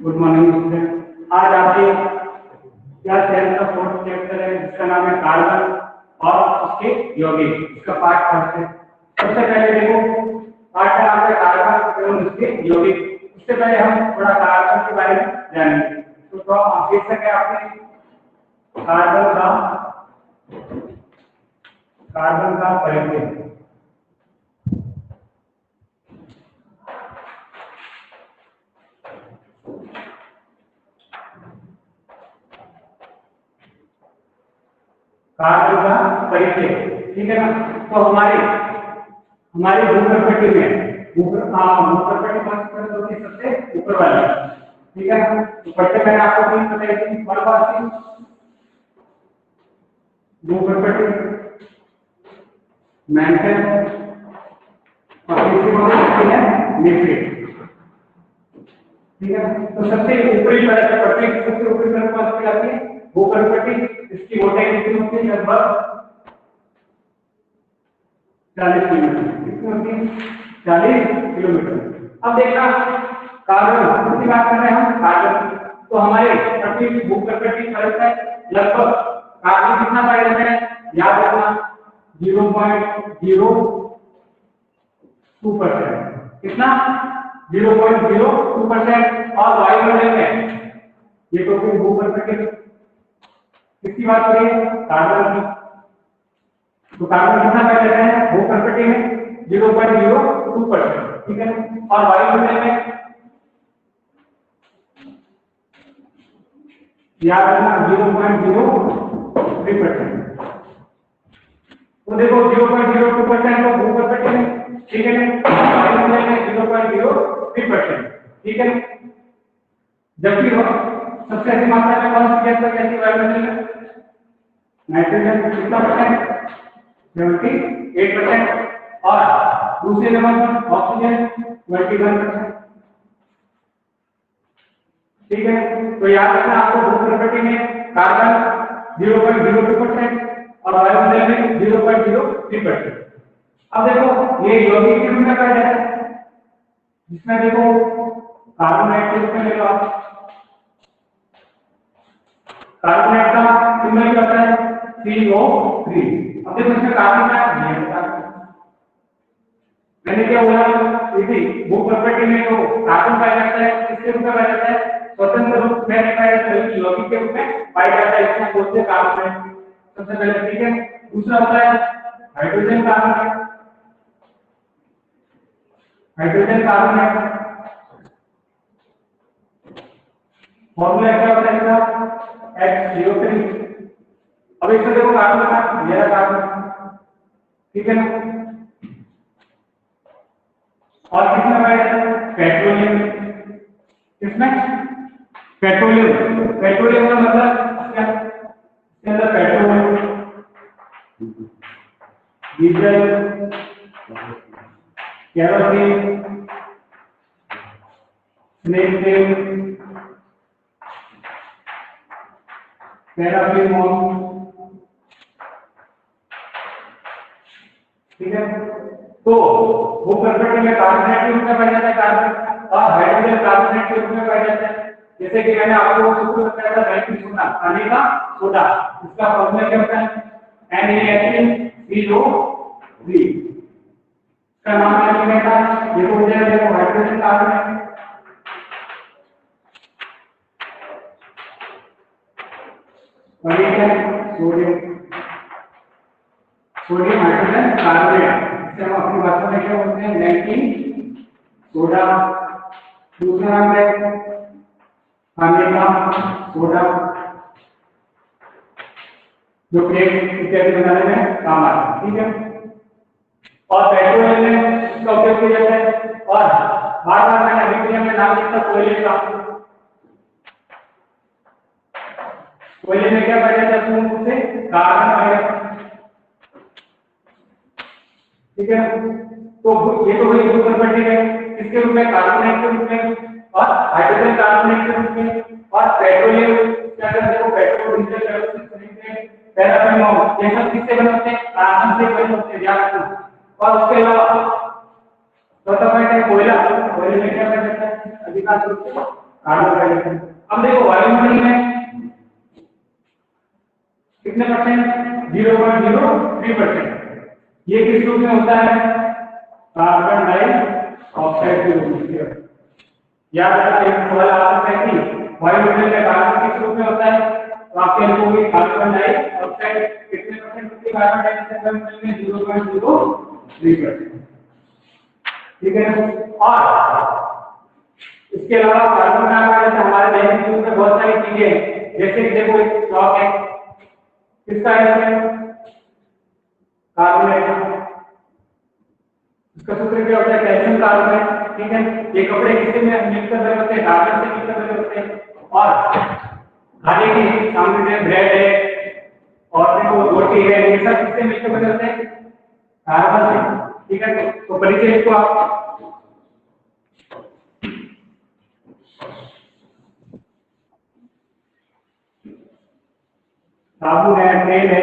Good morning student. आज आपके क्या टेंथ का फोर्थ चैप्टर है जिसका नाम है कार्बन और उसके यौगिक, इसका पार्ट पढ़ते हैं। सबसे पहले देखो पार्ट का नाम है कार्बन एवं उसके यौगिक। उससे पहले हम थोड़ा कार्बन के बारे में जानेंगे। तो आप देख सकते हैं आपने कार्बन का परिचय। कार्बन का परिचय, ठीक है ना। तो हमारी भूप्रकृति में भूप्रकृति कौन सी परत होती है? सबसे ऊपर वाली, ठीक है ना। तो पढ़ते पहले आपको तीन बताई थी। कौन सी? भूप्रकृति, मेंटल और तीसरी कौन सी है? लिक्विड, ठीक है। तो सबसे ऊपरी परत पृथ्वी की सबसे ऊपरी परत कौन सी कहलाती है? भूप्रकृति। इसकी मोटाई कितनी होती है? लगभग 40 किलोमीटर। कितनी होती है? 40 किलोमीटर। अब देखना कार्बन की बात कर रहे हैं हम, कार्बन। तो हमारे पृथ्वी की भूप्रकृति परत है लगभग कार्बन कितना पाया जाता है? याद रखना 0.02%। कितना? 0.02%। और वायुमंडल में ये तो फिर भूप्रकृति किसकी बात हो रही है? कार्बन की। तो कार्बन कितना पाया जाता है भूप्रकृति में? 0.02%, ठीक है। और वायुमंडल में याद रखना 0.03%। तो देखो 0.02% तो भूप्रकृति में, ठीक है ना। वायुमंडल में 0.03%, ठीक है। जबकि सबसे अधिक मात्रा में कौन सी गैस पाई जाती है वायुमंडल में? नाइट्रोजन। कितना परसेंट? 78%। और दूसरे नंबर पर ऑक्सीजन 21%, ठीक है। तो याद रखना आपको भूप्रकृति में कार्बन 0.02% और वायुमंडल में 0.03%। अब देखो ये यौगिक के रूप में पाया जाता है, जिसमें देखो कार्बोनेट के रूप में ले लो आप। कार्बोनेट का सिंबल क्या होता है? CO3। अब देखो इसमें कार्बन का मैंने क्या बोला? यदि भूप्रकृति में जो कार्बन पाया जाता है किसके रूप में पाया जाता है? स्वतंत्र रूप में नहीं पाया जाता है, यौगिक के रूप में पाया जाता है। इसमें बोलते हैं कार्बोनेट, सबसे पहले, ठीक है। दूसरा होता है hydrogen carbonate. Hydrogen carbonate formula क्या होता है इसका? H CO3। अब इसमें देखो कार्बन का मेरा कार्बन, ठीक है ना। और किसमें पाया जाता है? पेट्रोलियम। किसमें? पेट्रोलियम। पेट्रोलियम का मतलब क्या? इसके अंदर पेट्रोल, डीजल, केरोसिन, स्नेक तेल, पैराफिन, ठीक है। तो भूप्रकृति में कार्बोनेट के रूप में पाया जाता है कार्बन, और हाइड्रोजन कार्बोनेट के रूप में पाया जाता है। जैसे कि मैंने आपको शुरू में बताया था बेकिंग सोडा, खाने का सोडा, इसका फॉर्मूला क्या होता है? NaCO3। इसका नाम क्या लिखा था? ये तो हो जाएगा देखो हाइड्रोजन कार्बोनेट, और ये क्या है? सोडियम। सोडियम हाइड्रोजन कार्बोनेट, इसे हम अपनी भाषा में क्या बोलते हैं? Baking soda. दूसरा नाम है खाने का सोडा, जो केक इत्यादि बनाने में काम आता है, ठीक है। और पेट्रोलियम में इसका उपयोग किया जाता है। और बार बार मैंने अभी में नाम लिखा कोयले का। कोयले में क्या पाया जाता है? पूर्ण रूप से कार्बन पाया जाता है, ठीक है। तो ये तो वही भूप्रकृति है, इसके रूप में कार्बोनेट के रूप में, और हाइड्रोजन कार्बोनेट के रूप में, और पेट्रोलियम क्या करते हैं? पेट्रोल, डीजल, केरोसिन, पैराफिन, ये सब किससे बने होते हैं? कार्बन से बने होते हैं, याद रखना। और उसके अलावा चौथा पॉइंट है कोयला। कोयले में क्या पाया जाता है? अधिकांश रूप से कार्बन का लेते हैं। अब देखो वायुमंडल में कितने परसेंट? 0.03%। ये किस रूप में होता है? कार्बन डाइऑक्साइड के रूप में। याद रखना, एक सवाल आ सकता है कि वायुमंडल में कार्बन किस रूप में होता है, तो आपके लिखोगे कार्बन डाइऑक्साइड कितने परसेंट होती है? कार्बन डाइऑक्साइड वायुमंडल में 0.03%। ठीक है ना? और इसके अलावा कार्बन डाइऑक्साइड से हमारे दैनिक जीवन में बहुत सारी चीजें हैं, जैसे कि देखो एक चौक है, किसका है? कार्बन है। इसका सूत्र क्या होता है? Calcium carbonate. ठीक है, ये कपड़े किससे मिलकर बने होते हैं? कार्बन से मिलकर बने होते हैं। और खाने की सामग्री ब्रेड है और देखो रोटी है, ये सब किससे मिलकर बने होते हैं? कार्बन से। ठीक है, तो परिचय इसको आप साबुन है, तेल है,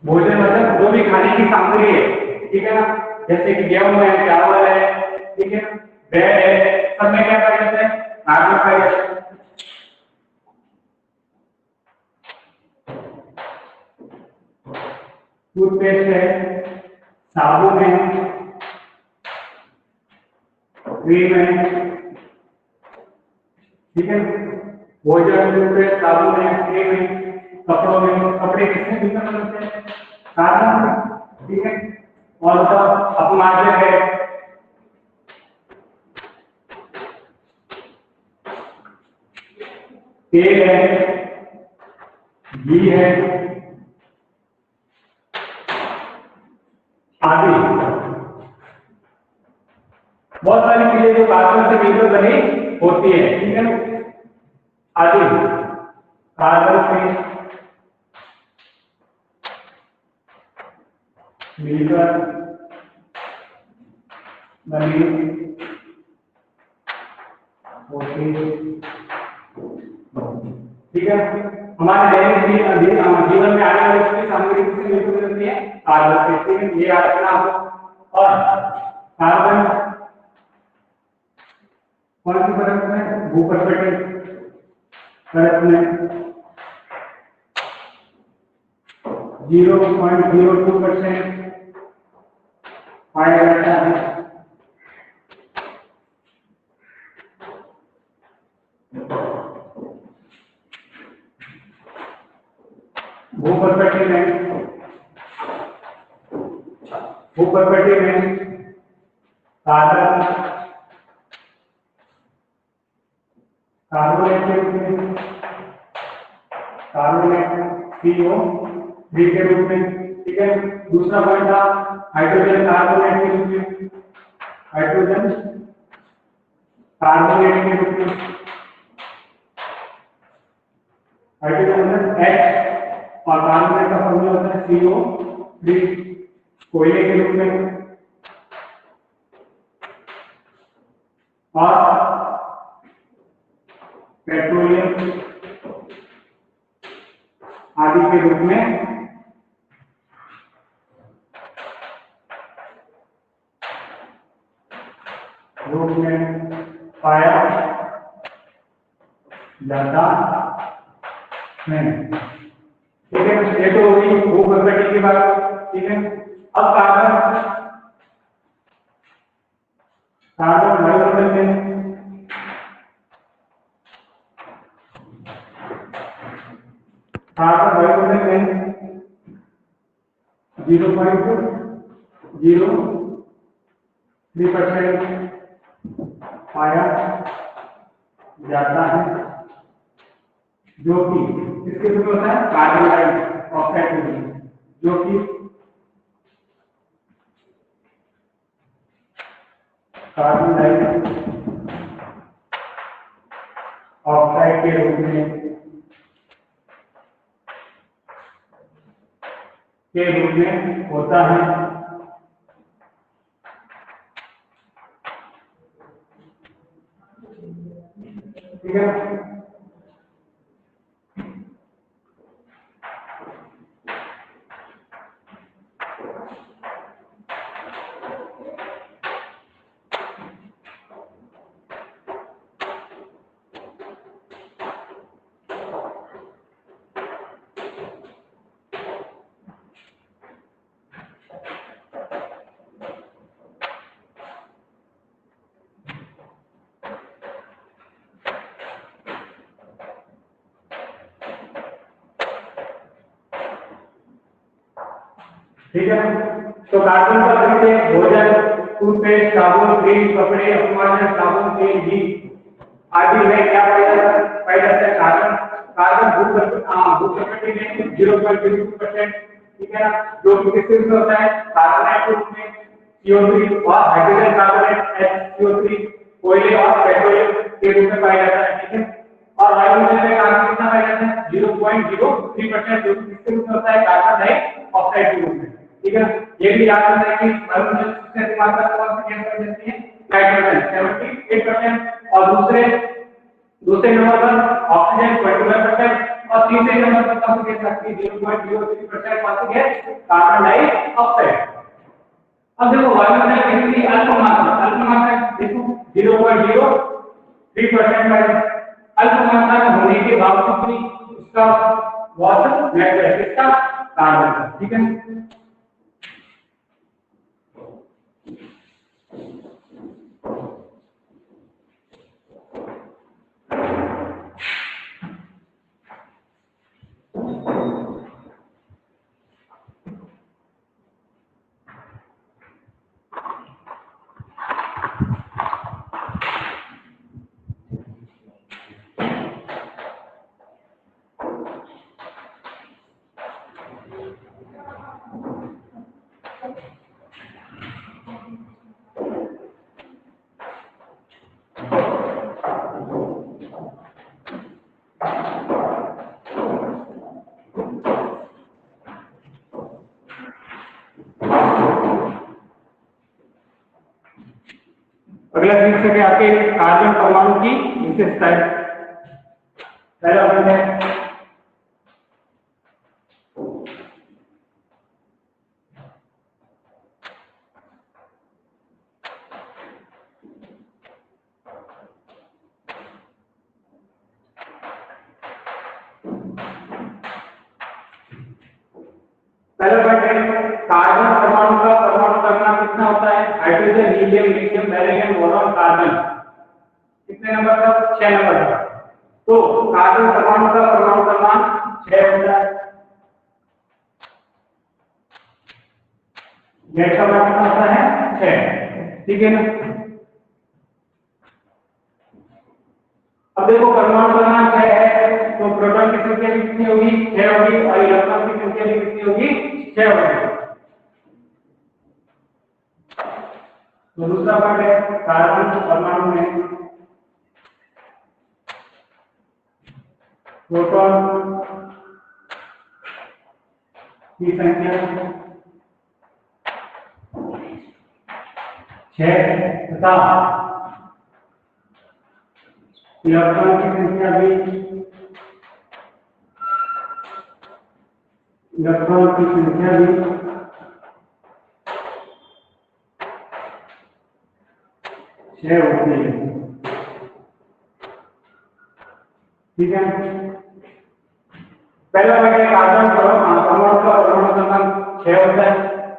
भोजन मतलब जो भी खाने की सामग्री है। ठीक है ना, जैसे कि गेहूं है, चावल है, ठीक है, ब्रेड है, सब में क्या पाया जाता है? कार्बन पाया जाता है। टूथपेस्ट है, साबुन है, क्रीम है। ठीक है, भोजन, टूथपेस्ट, साबुन है, क्रीम है। कपड़ों में, कपड़े किससे मिलकर बनते हैं? कार्बन से। ठीक है, और अपमार्जक है, तेल है, घी है, आदि बहुत सारी चीजें जो कार्बन से मिलकर बनी होती है। ठीक है ना, आदि कार्बन से मिलकर बनी होती है। ठीक है, हमारे दैनिक जीवन में आने वाली सभी सामग्री किससे मिलकर बनती है? कार्बन से। ठीक है, ये याद रखना आपको। और कार्बन कौन सी परत में? भूपर्कटीय परत में 0.02% पाया जाता है। भूपर्कटीय में कार्बन कार्बोनेट के रूप में, कार्बोनेट CO3 के रूप में। ठीक है, दूसरा पॉइंट था हाइड्रोजन कार्बोनेट के रूप में, हाइड्रोजन कार्बोनेट के रूप में। हाइड्रोजन मतलब H और कार्बोनेट का फॉर्मूला होता है CO3, कोयले के रूप में। और पेट्रोलियम आदि के रूप में पाया जाता है। ठीक है, ये तो होगी भूप्रकृति की बात। ठीक है, अब कार्बन कार्बन वायुमंडल में कार्बन वायुमंडल में 0.03% पाया जाता है, जो कि किसके रूप में होता है? कार्बन डाइऑक्साइड के रूप में, जो कि कार्बन डाइऑक्साइड के रूप में होता है। ठीक है ना। ठीक है, तो कार्बन का जैसे भोजन, टूथपेस्ट, साबुन, क्रीम, कपड़े, अपमार्जन, साबुन, तेल, घी आदि में क्या पाया जाता है? कार्बन। कार्बन भूप्रकृति में 0.02%, ठीक है ना, जो कि किसके रूप में होता है? कार्बोनेट के रूप में, CO3 और हाइड्रोजन कार्बोनेट HCO3 कोयले और पेट्रोलियम के रूप में पाया जाता है। ठीक है, और वायुमंडल में कार्बन कितना पाया जाता है? 0.03%, जो कि किसके रूप में होता है? कार्बन डाइऑक्साइड के रूप में। ठीक है, ये भी याद रखना है कि वायुमंडल की सबसे मात्रा कौन सी गैस पाई जाती है? नाइट्रोजन 78%, और दूसरे नंबर पर ऑक्सीजन 21%, और तीसरे नंबर पर कौन सी गैस आती है? 0.03% कौन सी गैस? Carbon dioxide. अब देखो वायुमंडल में कितनी अल्प मात्रा देखो 0.03% है। अल्प मात्रा में होने के बावजूद भी उसका बहुत महत्व है, किसका? कार्बन का। ठीक है, अगला शीर्षक है आपके कार्बन परमाणु की विशेषताएं। पहला पॉइंट है कार्बन परमाणु का परमाणु क्रमांक कितना होता है? Hydrogen, helium, lithium, beryllium, boron, carbon कितने नंबर पर? 6 नंबर पर। तो कार्बन परमाणु का परमाणु क्रमांक 6 होता है। गैस का मान कितना होता है? 6। ठीक है ना। अब देखो परमाणु क्रमांक 6 है, तो प्रोटॉन की संख्या भी कितनी होगी? 6 होगी, और इलेक्ट्रॉन की संख्या भी कितनी होगी? 6 होगी। तो दूसरा पॉइंट है कार्बन परमाणु में प्रोटॉन की संख्या 6 तथा इलेक्ट्रॉन की संख्या भी 6 होती है। ठीक है, पहला कार्बन परमाणु का परमाणु क्रमांक 6 होता है।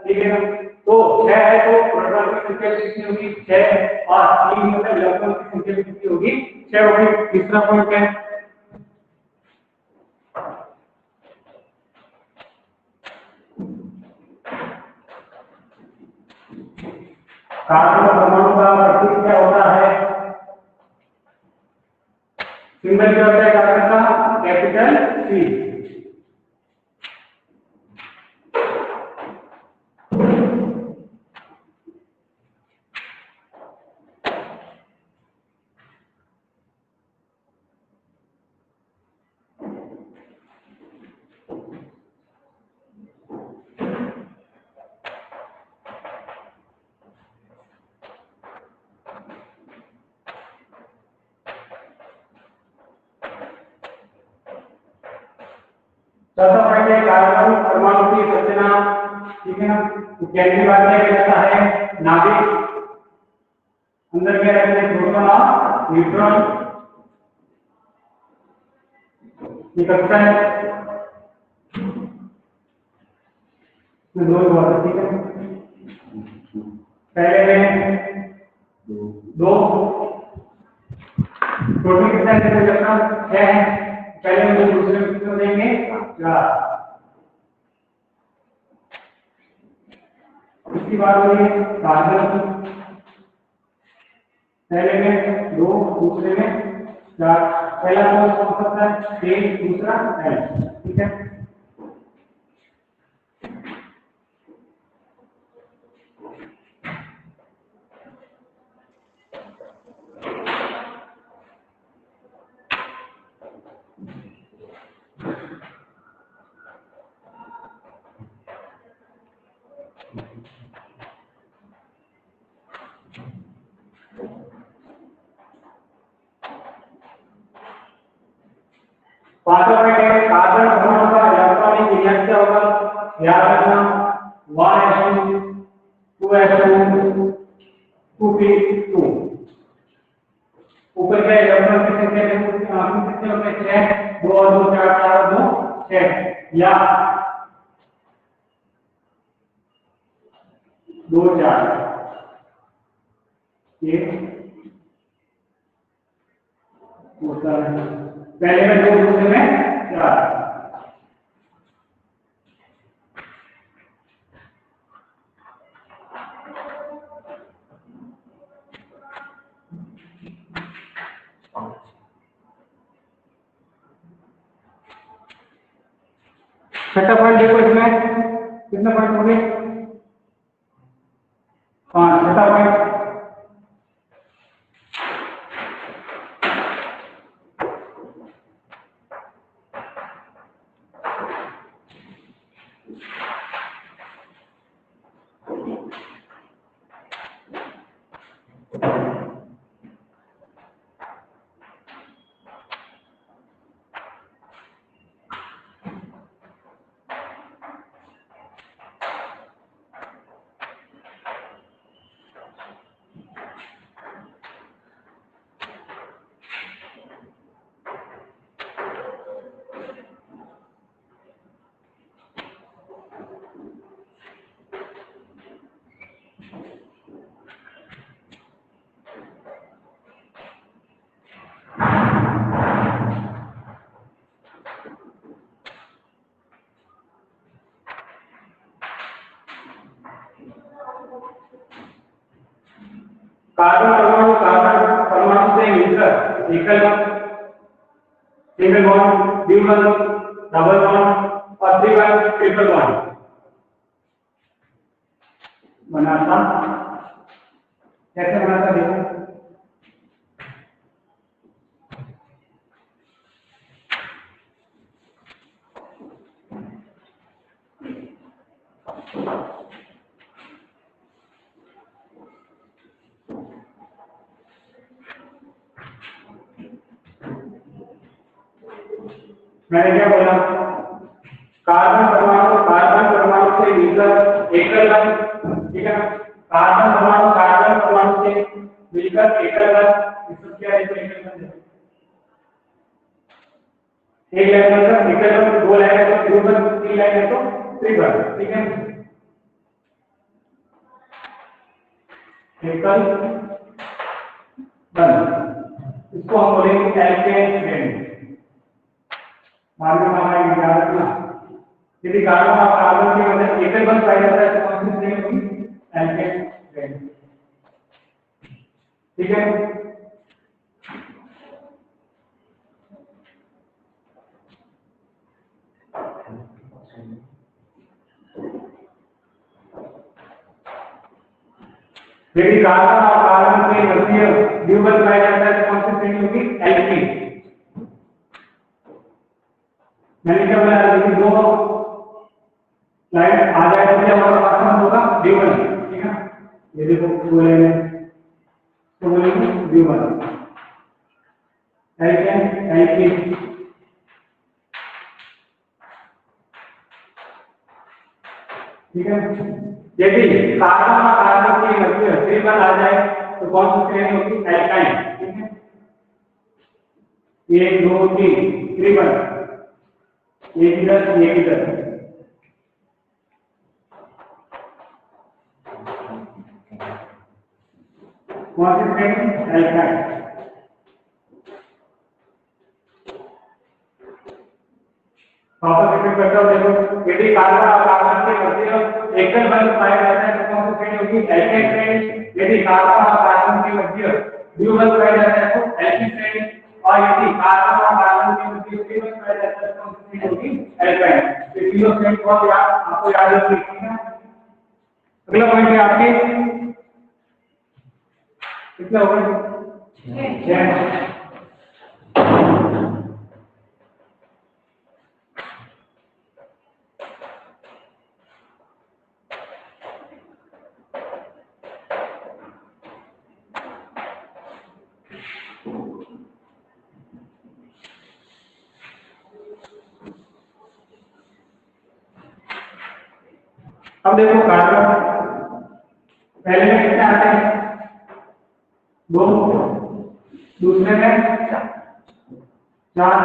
ठीक है ना, तो 6 है तो प्रोटॉन की संख्या कितनी होगी? 6, और 3 मतलब इलेक्ट्रॉन की संख्या कितनी होगी? 6 होगी। तीसरा पॉइंट है कार्बन परमाणु का प्रतीक क्या होता है? सिंबल क्या होता है कार्बन का? Capital C। चौथा पॉइंट है कार्बन परमाणु की संरचना, ठीक है ना। तो केंद्रीय भाग में रहता है नाभिक, अंदर क्या रहते हैं प्रोटॉन और न्यूट्रॉन, कक्षाएं दो हुआ, ठीक है। पहले में दो प्रोटीन कितना छह है, पहले में दो, दूसरे में कितना देंगे चार। इसकी बात हो रही है कार्बन, पहले में दो, दूसरे में चार, पहला कौन सा है तेल, दूसरा एल, ठीक है। पांचवा पॉइंट है कार्बन परमाणु का इलेक्ट्रॉनिक विन्यास क्या होगा, याद रखना 1s2 2s2 2p2। ऊपर के इलेक्ट्रॉन की संख्या कितने होते हैं, 6, 2 और 2 4, 4 और 2 6, या 2 4 ये होता है, पहले में 2, दूसरे में 4। छठा पॉइंट देखो, इसमें कितने पॉइंट हो गए, 5। छठा पॉइंट कार्बन परमाणु से मिलकर एकल single bond, dual, double bond और ट्रिपल बॉन्ड बनाता। कैसे बनाता देखो, मैंने क्या बोला, कार्बन परमाणु से मिलकर एकल बॉन्ड, ठीक है। कार्बन परमाणु से मिलकर एकल बॉन्ड, इसको क्या है, एकल बॉन्ड, एक लाइन मतलब एकल बॉन्ड, दो लाइन है तो ड्यूबल, तीन लाइन है तो ट्रिपल, ठीक है। एकल बॉन्ड, इसको हम बोलेंगे एल्केन बॉन्ड। मालूम हमारे याद रखना, यदि कार्बन और कार्बन के मध्य एकल बॉन्ड पाया जाता है तो कौन सी श्रेणी होगी, एल्केन बॉन्ड, ठीक है। यदि कार्बन और कार्बन के मध्य ड्यूबल पाया जाता है तो कौन सी श्रेणी होगी, एल्कीन। मैंने क्या बोला, यदि दो लाइन आ जाए तो क्या होगा, ड्यूबल, ठीक है। यदि दो लाइन तो बोलेंगे ड्यूबल, एल्केन, एल्कीन। ठीक है। यदि कार्बन और कार्बन के मध्य ट्रिपल आ जाए तो कौन सी श्रेणी होगी? एल्काइन। ठीक है, 1 2 3 ट्रिपल, एक इधर एक इधर, कौन सी श्रेणी? एल्काइन। रिपीट करता हूं, देखो यदि कार्बन और कार्बन के मध्य एकल बंध पाया जाता है तो कौन सी श्रेणी होगी? एल्काइन श्रेणी। यदि कार्बन और कार्बन के मध्य द्विबंध पाया जाता है तो एल्कीन श्रेणी। और यदि कार्बन और कार्बन के मध्य त्रिबंध पाया जाता है तो कौन सी श्रेणी होगी? एल्काइन। तो तीनों श्रेणी बहुत आपको याद रखनी है। अगला पॉइंट है आपके कितना होगा? 6। अब देखो कार्बन पहले में कितने आते हैं? 2, दूसरे में 4।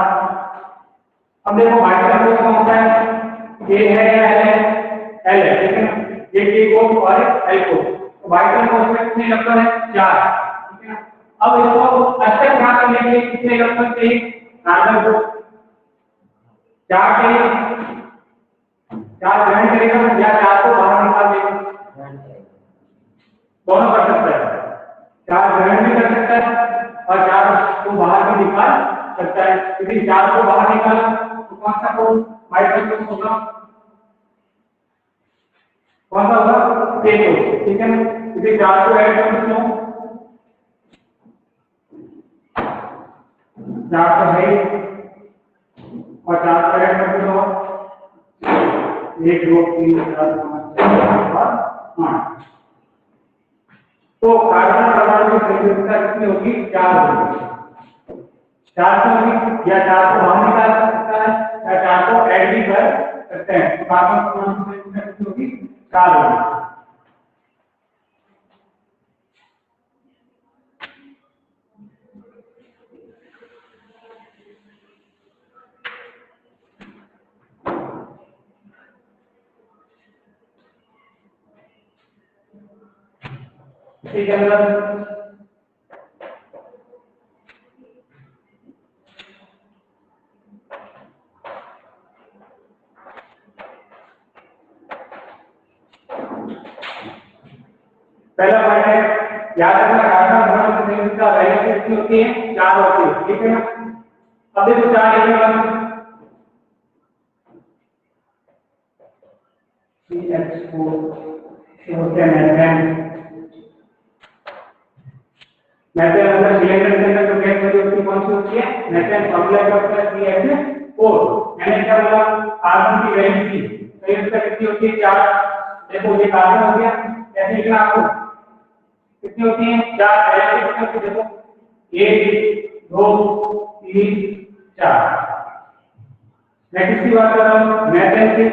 अब देखो वाइटल ग्रुप कौन सा है? ए है या एल है? एल है। ठीक है, ये के ग्रुप और एल ग्रुप। तो वाइटल ग्रुप में कितने इलेक्ट्रॉन है? 4। ठीक है, अब इसको अस्तर ध्यान करने के लिए कितने इलेक्ट्रॉन चाहिए? कार्बन ग्रुप 4 चाहिए। 4 ग्रहण करेगा या 4 को बाहर निकाल देगा? दोनों कर सकता है। 4 ग्रहण भी कर सकता है और 4 को बाहर भी निकाल सकता है। यदि 4 को बाहर निकाला तो कौन सा कोड वाइटल ग्रुप होगा? कौन सा होगा? के कोड। ठीक है, यदि 4 को ऐड कर दो 4 तो है और 4 को ऐड कर दो 1 2 3 4 5 और 8। तो कार्बन परमाणु की संयोजकता कितनी होगी? 4 होगी। 4 से होगी या 4 को बाहर निकाल सकता है या 4 को ऐड भी कर सकते हैं। तो कार्बन परमाणु की संयोजकता कितनी होगी? 4 होगी। ठीक है, पहला पॉइंट है याद रखना कार्बन परमाणु की संयोजकता वैल्यू कितनी होती है? 4 होती है। ठीक है ना, अब देखो 4 इलेक्ट्रॉन CH4 से होते हैं मेथेन। मेथेन मतलब सिलेंडर के अंदर जो गैस भरी होती है कौन सी होती है? मेथेन। फॉर्मूला क्या होता है? CH4। मैंने क्या बोला? कार्बन की वैल्यू की संयोजकता कितनी होती है? 4। देखो ये कार्बन हो गया, कैसे लिखना आपको? कितनी होती है? 4 वैल्यू कितनी होती है? देखो 1 2 3 4। मैं किसकी बात कर रहा हूँ? मेथेन की।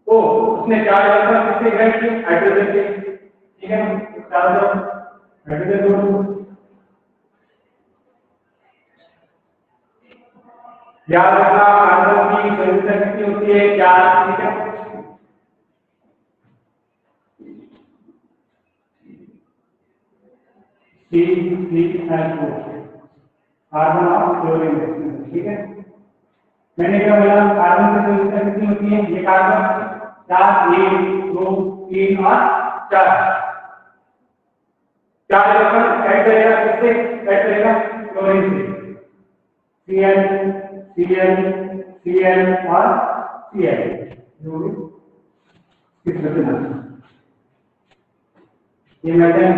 तो उसने 4 इलेक्ट्रॉन किससे ग्रहण किए? हाइड्रोजन से। ठीक है, 4 हाइड्रोजन जोड़। याद रखना कार्बन की संयोजकता कितनी होती है? 4। ठीक है, C3H4 कार्बन और क्लोरीन। ठीक है, मैंने क्या बोला? कार्बन की संयोजकता कितनी होती है? ये कार्बन 4 1 2 3 और 4। 4 इलेक्ट्रॉन ऐड करेगा किससे? ऐड करेगा क्लोरीन से। Cl Cl Cl और Cl किस रचना? ये मेथेन।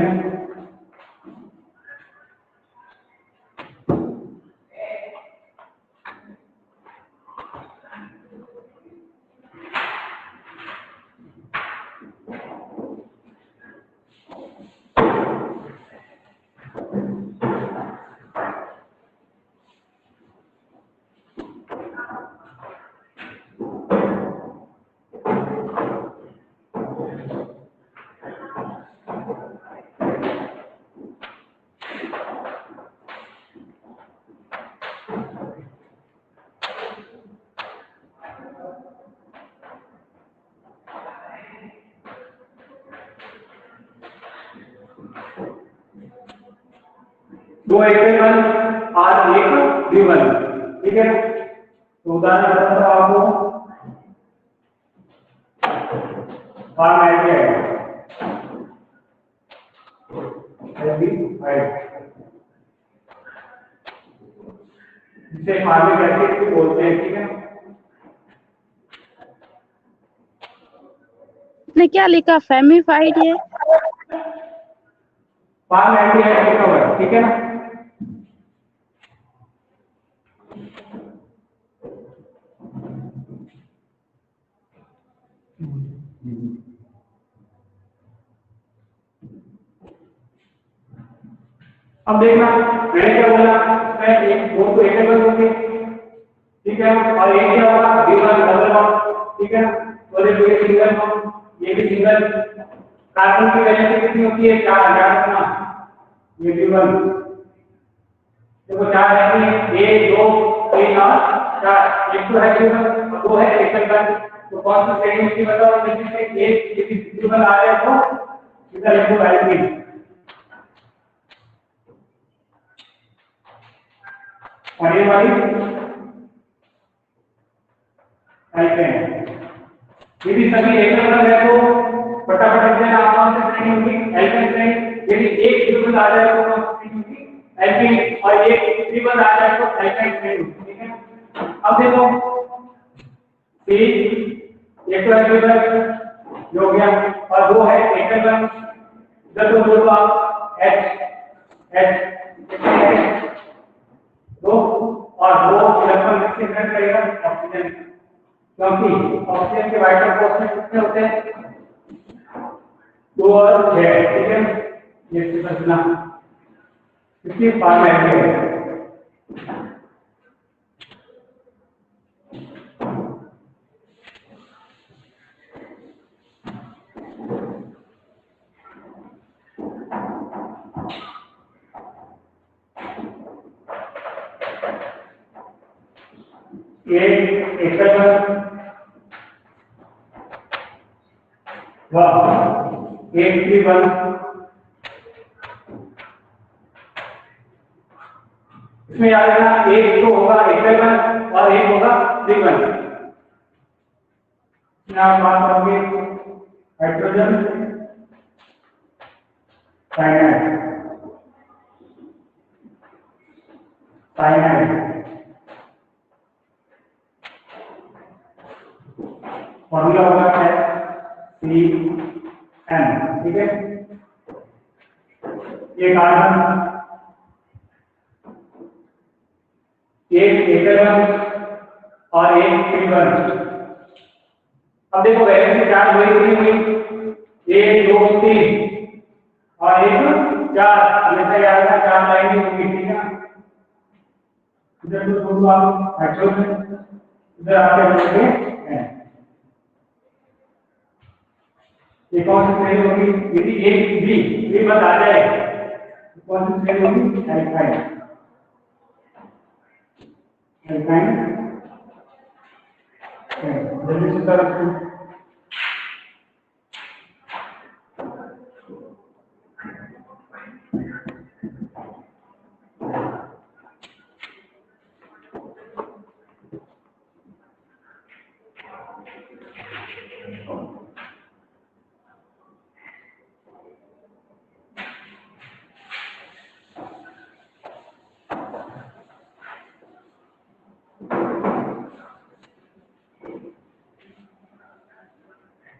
दो एक्स1 और एक v1, ठीक है। तो उदाहरण बताता हूं आपको, फॉर्म ऐड किया है जिसे फॉर्मिक एसिड भी बोलते हैं, ठीक है। इसने क्या लिखा, फेमिफाइड है? फॉर्म ऐड किया है लिखा हुआ है, ठीक है ना। अब देखना मैंने क्या बोला, इसमें एक दो तो एक होंगे, ठीक है, और एक क्या होगा v1 डबल बॉन्ड, ठीक है। और ये सिंगल बॉन्ड, ये भी सिंगल। कार्बन की वैलेंसी कितनी होती है, 4 याद रखना, ये v1 देखो 4 है, 1 2 3 और 4, एक तो है v1 और दो है एकल बॉन्ड। तो कौन सी श्रेणी की बताओ, जिसमें एक यदि v1 आ जाए तो इधर एक वैल्यू और ये वाली एल्केन। यदि सभी एक नंबर है तो फटाफट एल्केन आसान से श्रेणी होगी एल्केन श्रेणी। यदि एक ट्रिपल आ जाए तो कौन सी श्रेणी होगी, एल्केन, और एक ट्रिपल आ जाए तो एल्केन श्रेणी होगी, ठीक है। अब देखो सी एक तो ट्रिपल हो गया और दो है एकल बन, इधर तो बोलो आप एच एच दो और दो इलेक्ट्रॉन किसके ग्रहण करेगा, ऑक्सीजन, क्योंकि ऑक्सीजन के वाइटल कोएफिशिएंट कितने होते हैं, 2 और 6, ठीक है। ये समझना कितनी फॉर्मेट है। एक एकल वाह एक 3 इसमें याद रखना, एक तो होगा एकल और एक होगा 3 आप बात करोगे हाइड्रोजन साइनाइड, साइनाइड फॉर्मूला होगा CN, ठीक है। ये कार्बन एक एकल और एक ट्रिपल। अब देखो वैलेंसी चार्ज हुई 1 2 3 और 1 4, हमेशा याद रखना 4 लाइन होगी, ठीक है। इधर तो दोनों आप हाइड्रोजन, इधर आपके मिलेंगे हैं। ये कौन सी श्रेणी होगी, यदि एक भी बस आ जाए तो कौन सी श्रेणी होगी, एल्काइन, एल्काइन जल्दी से तरफ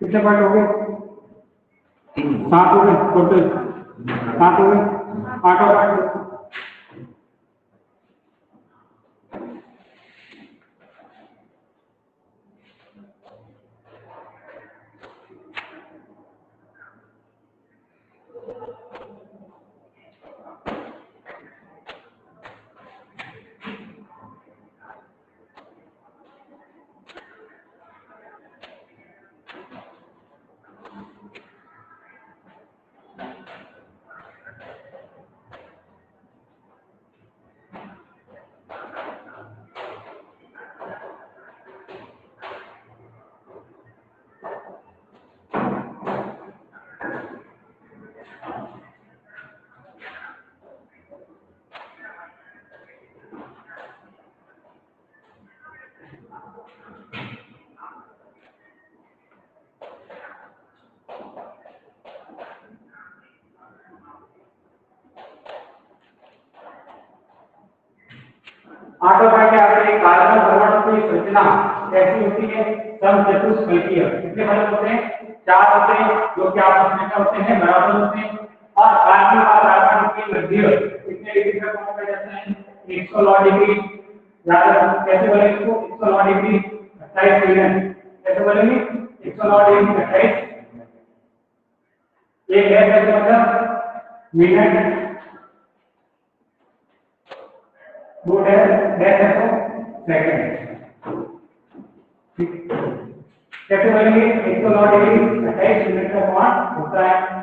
कितने पॉइंट हो गए, 7 हो गए टोटल, 7 हो गए, 8 और 8। 8वां पॉइंट क्या है, कार्बन परमाणु की संरचना कैसी होती है, समचतुष्फलकीय। कितने फलक होते हैं, 4 होते हैं, जो कि आपस में क्या होते हैं, बराबर होते हैं। और कार्बन और कार्बन के मध्य कितने डिग्री तक पहुंचा जाता है, 109 डिग्री। याद रखो कैसे बोलेंगे इसको, 109 डिग्री 28 मिनट, कैसे बोलेंगे 109 डिग्री 28 एक है, कैसे मतलब मिनट, दो है तो सेकंड। ठीक, कैसे बोलेंगे 109 डिग्री 28 मिनट का कोण होता है।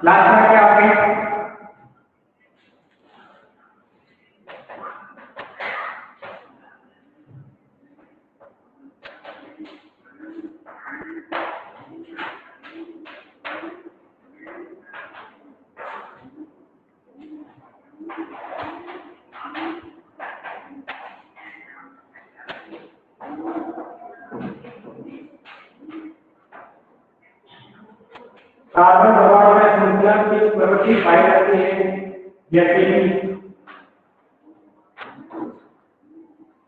लास्ट में क्या आपके कार्बन परमाणु में संतुलन की प्रवृत्ति पाई जाती है, जैसे कि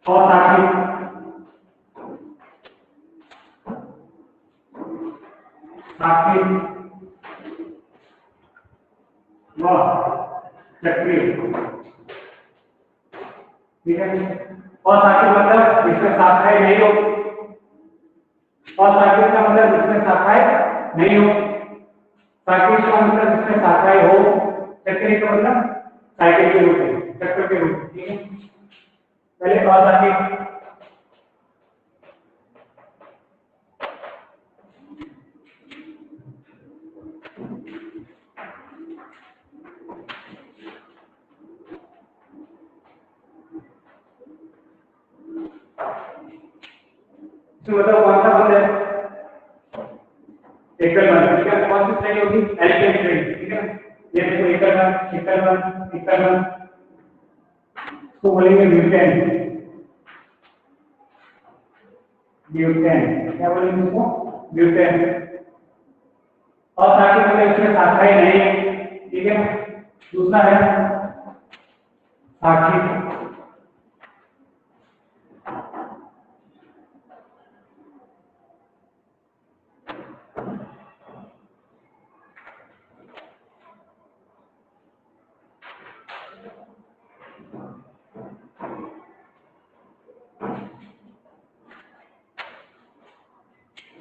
असाखिक, साखिक व चक्रीय। ठीक है, असाखिक मतलब इसमें शाखाएं नहीं हो, असाखिक का मतलब इसमें शाखाएं नहीं हो, साइकिल का मतलब इसमें शाखाएं हो, चक्रीय का मतलब साइकिल के रूप में, चक्र के रूप में। ठीक है, पहले असाखिक मतलब कौन सा बंद है, एकल बंद। ठीक है, कौन सी श्रेणी होगी, एल्केन श्रेणी। ठीक है, ये देखो एकल बंद, एकल बंद, एकल बंद, तो बोलेंगे ब्यूटेन, ब्यूटेन, क्या बोलेंगे इसको, ब्यूटेन। और साथ ही मतलब इसमें शाखाएं नहीं है। ठीक है, दूसरा है साखिक,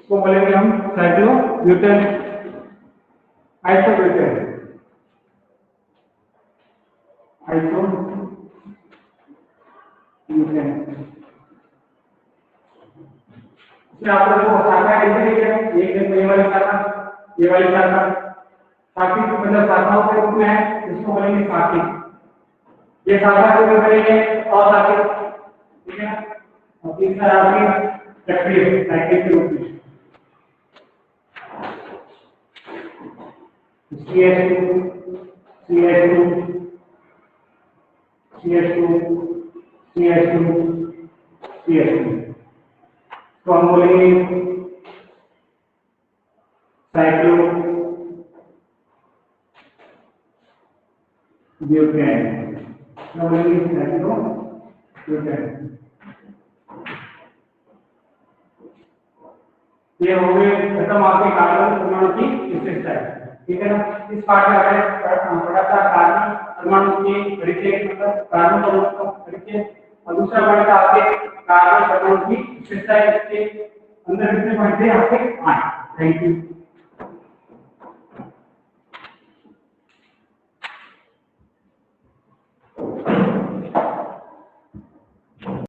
तो बोलेंगे हम साइक्लोब्यूटेन, आइसोब्यूटेन, आइसोब्यूटेन। इसमें आपको देखो शाखा कैसे दिख रहा है, एक देखो ये वाली शाखा, ये वाली शाखा, साखिक मतलब शाखाओं के रूप में है, इसको बोलेंगे साखिक। ये शाखा के रूप में है असाखिक। ठीक है, और तीसरा आपकी चक्रीय, साइकिल के रूप में CH2, CH2, CH2, CH2, CH2, तो हम बोलेंगे साइक्लो ब्यूटेन, क्या बोलेंगे साइक्लो ब्यूटेन। ये हो गए खत्म आपके कार्बन परमाणु की विशेषताएं। ठीक है ना, इस पाठ में आपने पढ़ा था कार्बन परमाणु की परिचय, मतलब कार्बन परमाणु का परिचय, और दूसरा पॉइंट था आपके कार्बन परमाणु की विशेषताएं। इसके अंदर कितने पॉइंट थे आपके 8। Thank you.